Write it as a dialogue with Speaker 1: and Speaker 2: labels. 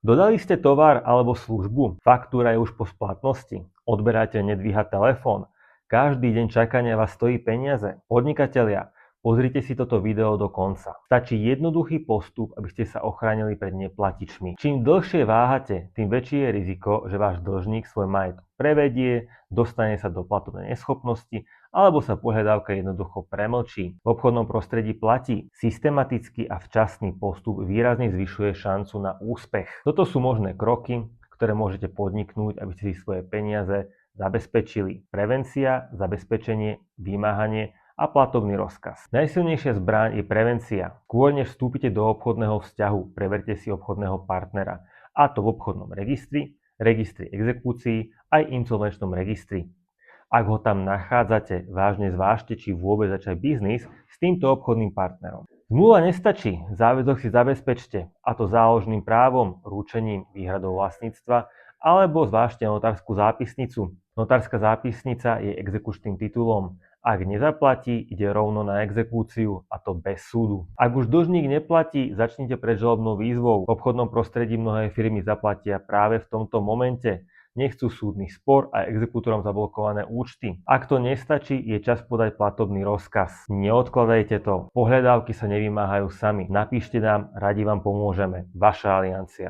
Speaker 1: Dodali ste tovar alebo službu, faktúra je už po splatnosti, odberateľ nedvíha telefón, každý deň čakania vás stojí peniaze. Podnikatelia, pozrite si toto video do konca. Stačí jednoduchý postup, aby ste sa ochránili pred neplatičmi. Čím dlhšie váhate, tým väčšie je riziko, že váš dlžník svoj majetok prevedie, dostane sa do platobnej neschopnosti alebo sa pohľadávka jednoducho premlčí. V obchodnom prostredí platí, systematický a včasný postup výrazne zvyšuje šancu na úspech. Toto sú možné kroky, ktoré môžete podniknúť, aby ste si svoje peniaze zabezpečili. Prevencia, zabezpečenie, vymáhanie a platobný rozkaz. Najsilnejšia zbraň je prevencia. Skôr než vstúpite do obchodného vzťahu, preverte si obchodného partnera. A to v obchodnom registri, registri exekúcií aj insolvenčnom registri. Ak ho tam nachádzate, vážne zvážte, či vôbec začať biznis s týmto obchodným partnerom. Zmluva nestačí, záväzok si zabezpečte, a to záložným právom, ručením, výhradou vlastníctva, alebo zvážte notárskú zápisnicu. Notárska zápisnica je exekučným titulom. Ak nezaplatí, ide rovno na exekúciu, a to bez súdu. Ak už dlžník neplatí, začnite predžalobnou výzvou. V obchodnom prostredí mnohé firmy zaplatia práve v tomto momente. Nechcú súdny spor a exekútorom zablokované účty. Ak to nestačí, je čas podať platobný rozkaz. Neodkladajte to. Pohľadávky sa nevymáhajú sami. Napíšte nám, radi vám pomôžeme. Vaša Aliancia.